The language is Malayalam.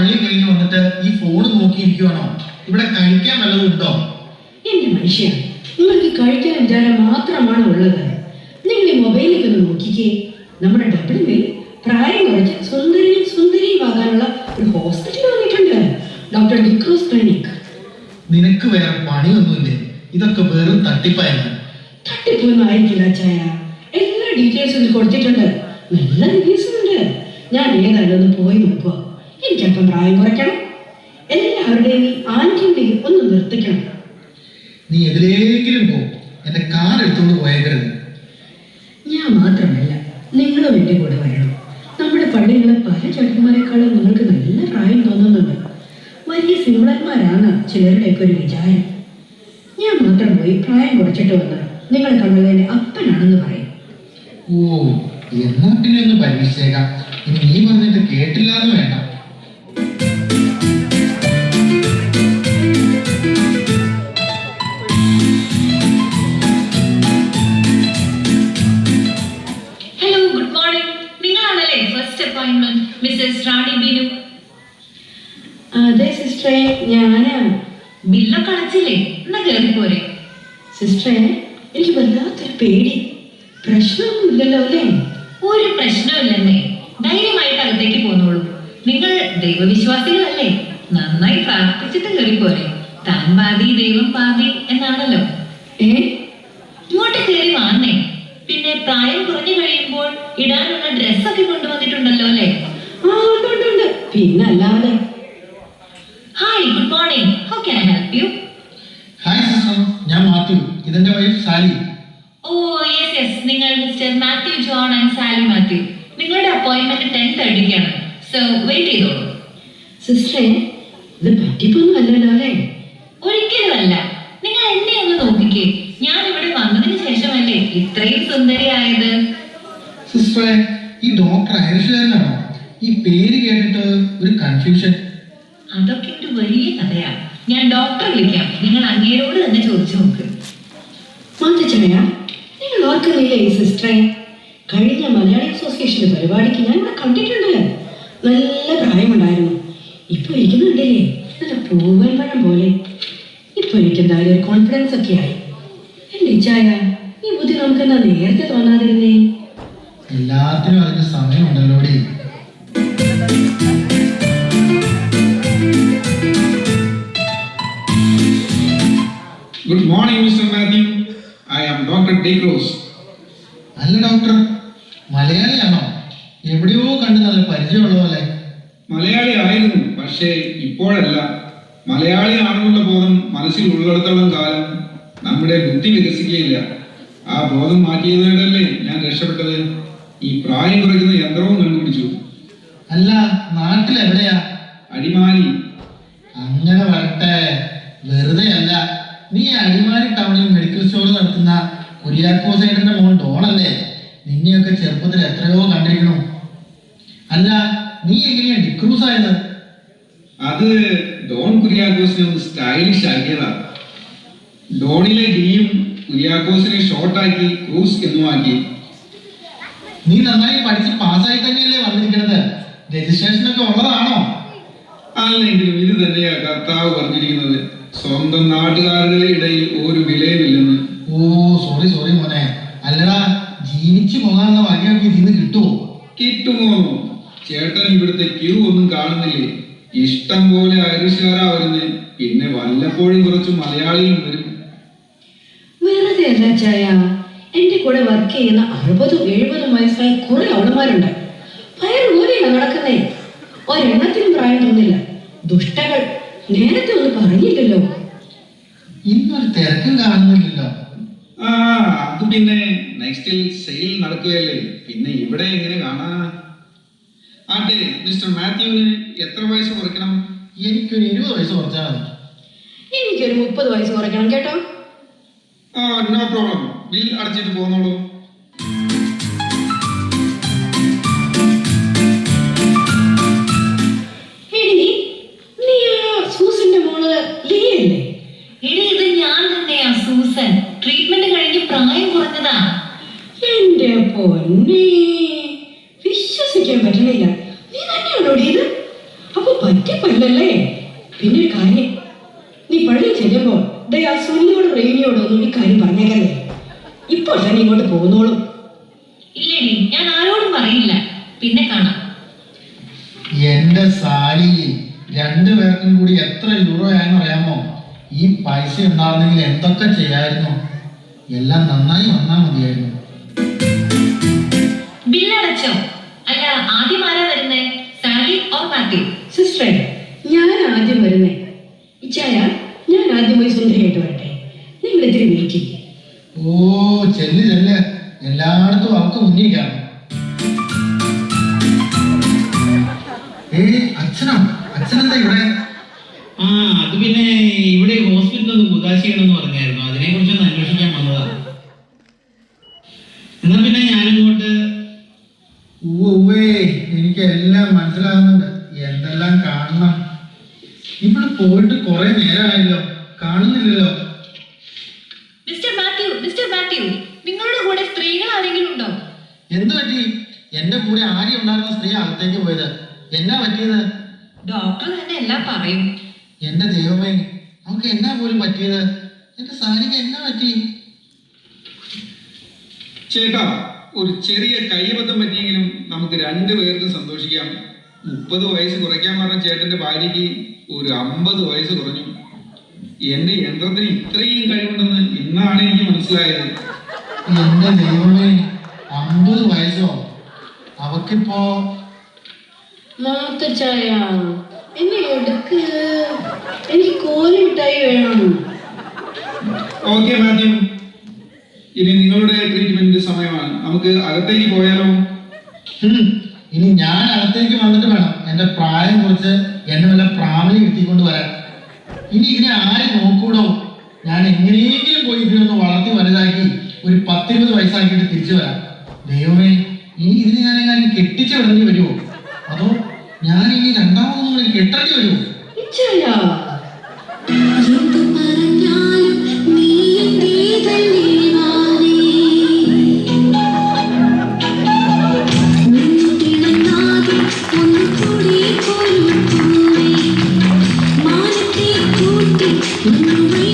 പള്ളി കഴിഞ്ഞ് വന്നിട്ട് ഈ ഫോൺ നോക്കിയിരിക്കുവാണോ? ഇവിടെ കഴിക്കാൻ വല്ലതും ഉണ്ടോ? എന്റെ മനുഷ്യ, നിങ്ങൾക്ക് കഴിക്കാൻ വിചാരം മാത്രമാണ് ഉള്ളത്. നിങ്ങൾ ഈ മൊബൈലിലേക്ക് ഒന്ന് നോക്കിക്കേ. നമ്മുടെ ഡബ്ല്യൂവിൽ പ്രായം കുറച്ച് സുന്ദരിയുമാകാനുള്ള ഒരു ഹോസ്പിറ്റൽ വന്നിട്ടുണ്ട്, ഡോക്ടർ നിക്രോസ് ക്ലിനിക്. നിനക്ക് വേറെ പണിയൊന്നുമില്ലേ? ഇതൊക്കെ വെറും തട്ടിപ്പായിരുന്നു. തട്ടിപ്പൊന്നും ആയിരിക്കില്ല ചായ. എല്ലാ ഡീറ്റെയിൽസും ഇതിൽ കൊടുത്തിട്ടുണ്ട്, നല്ല റിവ്യൂസും ഉണ്ട്. ഞാൻ ഏതായാലും ഒന്ന് പോയി നോക്കുക. എനിക്കപ്പം പ്രായം കുറയ്ക്കണം. എല്ലാവരുടെയും ഈ ആൻറ്റിൻ്റെ ഒന്ന് നിർത്തിക്കണം. നീ എതിലേക്കിലും പോ, എന്റെ കാലെടുത്തോണ്ട് പോയേക്കരുത്. ഞാൻ മാത്രമല്ല, നിങ്ങളും എൻ്റെ കൂടെ വരണം. നമ്മുടെ പള്ളികളെ പല ചേട്ടന്മാരെക്കാളും നിങ്ങൾക്ക് നല്ല പ്രായം തോന്നുന്നുണ്ട്. വലിയ സിംഹന്മാരാണ് ചിലരുടെയൊക്കെ ഒരു വിചാരം. ഞാൻ മാത്രം പോയി പ്രായം കുറച്ചിട്ട് വന്ന് നിങ്ങളെ കണ്ടത് എൻ്റെ അപ്പനാണെന്ന് പറയും. ഓ, എന്നാ പിന്നെ ഒന്ന് പരീക്ഷിച്ചേക്കാം. ഇനി നീ പറഞ്ഞിട്ട് കേട്ടില്ലാന്ന് വേണ്ട. Hello, good morning. നിങ്ങളാണല്ലേ first appointment Mrs Rani Beenu? അതെ സിസ്റ്ററെ, ഞാനാ. ബില്ലൊക്കെ അടച്ചില്ലേ? എന്നാ കയറി പോരെ. സിസ്റ്ററെ, എനിക്ക് വല്ലാത്തൊരു പേടി. പ്രശ്നമൊന്നുമില്ലല്ലോ അല്ലേ? ഒരു പ്രശ്നമില്ലെന്നേ. ധൈര്യമായിട്ട് അകത്തേക്ക് പോന്നോളൂ. നിങ്ങൾ ദൈവവിശ്വാസികളല്ലേ? നന്നായി പ്രാർത്ഥിച്ചിട്ട് കയറി പോരെ. താൻ പാതി ദൈവം പാതി എന്നാണല്ലോ. ഇങ്ങോട്ട് കയറി വാന്നേ. പിന്നെ പ്രായം കുറഞ്ഞു കഴിയുമ്പോൾ ഇടാനുള്ള ഡ്രസ്സൊക്കെ കൊണ്ടുവന്നിട്ടുണ്ടല്ലോ അല്ലേ? ആ, ഉണ്ട്. പിന്നല്ലാതെ. Hi, good morning. How can I help you? Hi sister, ഞാൻ മാത്യു. ഇതെന്റെ വൈഫ് സാലി. ഓ യെസ്, നിങ്ങൾ mister Mathew John and Sally Mathew. നിങ്ങളുടെ അപ്പോയിന്റ്മെന്റ് 10:30-ക്കാണ്. സോ വെയിറ്റ് ചെയ്തോളൂ. സിസ്റ്ററെ, ഇത് പറ്റിപ്പൊന്നും അല്ലല്ലോ അല്ലേ? ഒരിക്കലുമല്ല. നിങ്ങൾ എന്നെ ഒന്ന് നോക്കിക്കേ. ഞാൻ ഇവിടെ വന്നതിന് ശേഷമല്ലേ ഇത്രയും സുന്ദരിയായത്. സിസ്റ്ററെ, ഈ ഡോക്ടർ ഐറിഷുകാരനാണോ? ഈ പേര് കേട്ടിട്ട് ഒരു കൺഫ്യൂഷൻ. അതൊക്കെ ഒരു വലിയ കഥയാ. ഞാൻ ഡോക്ടറെ വിളിക്കാം. നിങ്ങൾ അങ്ങേരോട് തന്നെ ചോദിച്ചു നോക്ക്. മാത്യച്ചനയാ, നിങ്ങൾ ഓർക്കുന്നില്ലേ ഈ സിസ്റ്ററെ? കഴിഞ്ഞ മലയാളി അസോസിയേഷന്റെ പരിപാടിക്ക് ഞാൻ ഇവിടെ കണ്ടിട്ടുണ്ട്. നല്ല പ്രായമുണ്ടായിരുന്നു. ഇപ്പൊ ഇരിക്കുന്നുണ്ടല്ലേ, നല്ല പൂവൻ പഴം പോലെ. ഇപ്പൊ എനിക്ക് എന്തായാലും ഒരു കോൺഫിഡൻസ് ഒക്കെ ആയി. എന്റെ ഇച്ചായ, ഈ ബുദ്ധി നമുക്ക് എന്താ നേരത്തെ തോന്നാതിരുന്നേ? എല്ലാത്തിനും അതിന്റെ സമയമുണ്ടല്ലോ. Good morning, Mr. Matthew. I am Dr. Dacros. അല്ല ഡോക്ടർ, മലയാളിയാണോ? എവിടെയോ കണ്ട് നല്ല പരിചയമുള്ള പോലെ. മലയാളി ആയിരുന്നു, പക്ഷേ ഇപ്പോഴല്ല. മലയാളി ആണെന്നുള്ള ബോധം മനസ്സിൽ ഉള്ളിടത്തോളം കാലം നമ്മുടെ ബുദ്ധി വികസിക്കുകയില്ല. ആ ബോധം മാറ്റിയതോടല്ലേ ഞാൻ രക്ഷപ്പെട്ടത്. ഈ പ്രായം കുറയ്ക്കുന്ന യന്ത്രവും കണ്ടുപിടിച്ചു. അല്ല, നാട്ടിലെവിടെയാ? അടിമാലി. അങ്ങനെ വരട്ടെ, വെറുതെ അല്ല. നീ അടിമാലി ടൗണിൽ മെഡിക്കൽ സ്റ്റോർ നടത്തുന്ന കുര്യാക്കോസേട്ടന്റെ മോൻ ഡോണല്ലേ? നിന്നെയൊക്കെ ചെറുപ്പത്തിൽ എത്രയോ കണ്ടിരിക്കണു. അല്ല, നീ എങ്ങനെയാ ഡിക്രൂസ് ആയത്? അത് ഡോൺ കുര്യാക്കോസിനെ ഒന്ന് സ്റ്റൈലിഷ് ആക്കിയതാ. ഡോണിലെ ഡിയും കുര്യാക്കോസിനെ ഷോർട്ടാക്കി ക്രൂസ് എന്നുമാക്കി. നീ നന്നായി പഠിച്ച് പാസ്സായി തന്നെയല്ലേ വന്നിരിക്കണത്? രജിസ്ട്രേഷനൊക്കെ ഉള്ളതാണോ? അല്ലെങ്കിലും ഇത് തന്നെയാ കർത്താവ് പറഞ്ഞിരിക്കുന്നത്, സ്വന്തം നാട്ടുകാരുടെ ഇടയിൽ ഒരു വിലയുമില്ലെന്ന്. ഓ സോറി മോനെ. അല്ലടാ, ജീവിച്ചു പോകാനുള്ള വകയൊക്കെ ഇതിന്ന് കിട്ടുമോ? കിട്ടുമോ? ചേട്ടൻ ഇവിടുത്തെ ക്യൂ ഒന്നും കാണുന്നില്ലേ? ഇഷ്ടം പോലെ ഐറിഷുകാരാ വരുന്നത്. പിന്നെ വല്ലപ്പോഴും കുറച്ച് മലയാളിയും വരും. വെറുതെ അല്ല ചായ, എന്റെ കൂടെ വർക്ക് ചെയ്യുന്ന 60-70 വയസ്സായ കുറെ അവളമാരുണ്ട്. പയർ പോലെയാണ് നടക്കുന്നേ. ഒരെണ്ണത്തിനും പ്രായം തോന്നില്ല. ദുഷ്ടകൾ. നേരത്തെ ഒന്നും പറഞ്ഞില്ലല്ലോ. ഇന്നൊരു തിരക്കും കാണുന്നില്ലല്ലോ. അത് പിന്നെ നെക്സ്റ്റിൽ സെയിൽ നടക്കുകയല്ലേ, പിന്നെ ഇവിടെ എങ്ങനെ കാണാ? ആട്ടെ, മിസ്റ്റർ മാത്യുവിന് എത്ര വയസ്സ് കുറയ്ക്കണം? എനിക്കൊരു 20 വയസ്സ് കുറച്ചാൽ മതി. എനിക്കൊരു 30 വയസ്സ് കുറയ്ക്കണം കേട്ടോ. No problem. ബിൽ അടച്ചിട്ട് പോന്നോളൂ. സൂസന്റെ മോള് ലിയല്ലേ? ഇത് ഞാൻ തന്നെയാ സൂസൻ. ട്രീറ്റ്മെന്റ് കഴിഞ്ഞ് പ്രായം കുറഞ്ഞതാ. എന്റെ പൊന്നേ, വിശ്വസിക്കാൻ പറ്റണില്ല. നീ തന്നെയാണോ ഇത്? അപ്പൊ പറ്റിപ്പല്ലേ? പിന്നെ ഒരു കാര്യം, നീ പള്ളി ചെല്ലുമ്പോ ദേ ആ സുനിയോട് റെയിനിയോട് ഒന്നും ഈ കാര്യം പറഞ്ഞേക്കല്ലേ. ഇപ്പോൾ തന്നെ ഇങ്ങോട്ട് പോകുന്നോളും. ഇല്ലേടി, ഞാൻ ആരോടും പറയില്ല. പിന്നെ കാണാം. എന്റെ സാലി, രണ്ടുപേർക്കും കൂടി എത്ര യൂറോ ആയെന്ന് അറിയാമോ? ഈ പൈസ ഉണ്ടായിരുന്നെങ്കിൽ എന്തൊക്കെ ചെയ്യായിരുന്നു. എല്ലാം നന്നായി വന്നാൽ മതിയായിരുന്നു. ബില്ലടച്ചോ? അല്ല, ആദ്യം ആരാ വരുന്നേ? Sally or Mathew? സിസ്റ്ററെ, ഞാൻ ആദ്യം വരുന്നേ. ഇച്ചായ, ഞാൻ ആദ്യം പോയി സുന്ദരിയായിട്ട് വരട്ടെ. നിങ്ങൾ ഇത്തിരി വെയിറ്റ് ചെയ്യും. ഓ, ചെല്ല് ചെല്ല്, എല്ലായിടത്തും അവർക്ക് മുന്നിൽ കാണും. അച്ഛനെന്താ ഇവിടെ? ആ, അത് പിന്നെ ഇവിടെ ഹോസ്പിറ്റലിൽ ഒന്ന് കുതാശ ചെയ്യണമെന്ന് പറഞ്ഞായിരുന്നു. അതിനെ കുറിച്ചൊന്ന് അന്വേഷിക്കാൻ വന്നതാണ്. എന്നാ പിന്നെ ഞാനിങ്ങോട്ട്. ഉവ്വേ, എനിക്ക് എല്ലാം മനസ്സിലാകുന്നുണ്ട്. എന്തെല്ലാം കാണണം. ഇവിടെ പോയിട്ട് കുറെ നേരമായല്ലോ, കാണുന്നില്ലല്ലോ. മിസ്റ്റർ മാത്യു, മിസ്റ്റർ മാത്യു, നിങ്ങളുടെ കൂടെ സ്ത്രീകൾ ആരെങ്കിലും ഉണ്ടോ? എന്തു പറ്റി? എന്റെ കൂടെ ആര്യ ഉണ്ടായിരുന്ന സ്ത്രീ അകത്തേക്ക് പോയത്. എന്നാ പറ്റിയത്? ഡോക്ടർ തന്നെ എല്ലാം പറയും. എന്റെ ദൈവമേ, അവൾക്ക് എന്നാ പോലും പറ്റിയത്? എന്റെ സാരിക്ക് എന്നാ പറ്റി? ചേട്ടാ, ഒരു ചെറിയ കൈബദ്ധം പറ്റിയെങ്കിലും നമുക്ക് രണ്ടുപേർക്കും സന്തോഷിക്കാം. 30 വയസ്സ് കുറയ്ക്കാൻ പറഞ്ഞ ചേട്ടന്റെ ഭാര്യയ്ക്ക് ഒരു 50 വയസ്സ് കുറഞ്ഞു. എന്റെ യന്ത്രത്തിന് ഇത്രയും കഴിവുണ്ടെന്ന് ഇന്നാണ് എനിക്ക് മനസ്സിലായത്. എന്റെ ദൈവമേ, 50 വയസ്സോ? അവക്കിപ്പോ മാത്തച്ചായ, എന്നെ എടുക്ക്. എനിക്ക് കോലിമിഠായി വേണം. ഓക്കെ മാത്യു, ഇനി നിങ്ങളുടെ ട്രീറ്റ്മെന്റ് സമയമാണ്. നമുക്ക് അകത്തേക്ക് പോയാലോ? ഇനി ഞാൻ അകത്തേക്ക് വന്നിട്ട് വേണം എന്റെ പ്രായം കുറിച്ച് എന്നെ വല്ല പ്രാമലി കിട്ടിക്കൊണ്ട് വരാൻ. ഇനി ഇതിനെ ആര് നോക്കൂടോ? ഞാൻ എങ്ങനെയെങ്കിലും പോയി ഇതിനൊന്ന് വളർത്തി വലുതാക്കി ഒരു 10-20 വയസ്സാക്കിയിട്ട് തിരിച്ചു വരാം. ദൈവമേ, ഇനി ഇതിനെ ഞാൻ കെട്ടിച്ച് വിടേണ്ടി വരുമോ? അതോ ഞാൻ ഇനി രണ്ടാമതൊന്നും കെട്ടേണ്ടി വരുമോ? ഇച്ചായ, Thank you.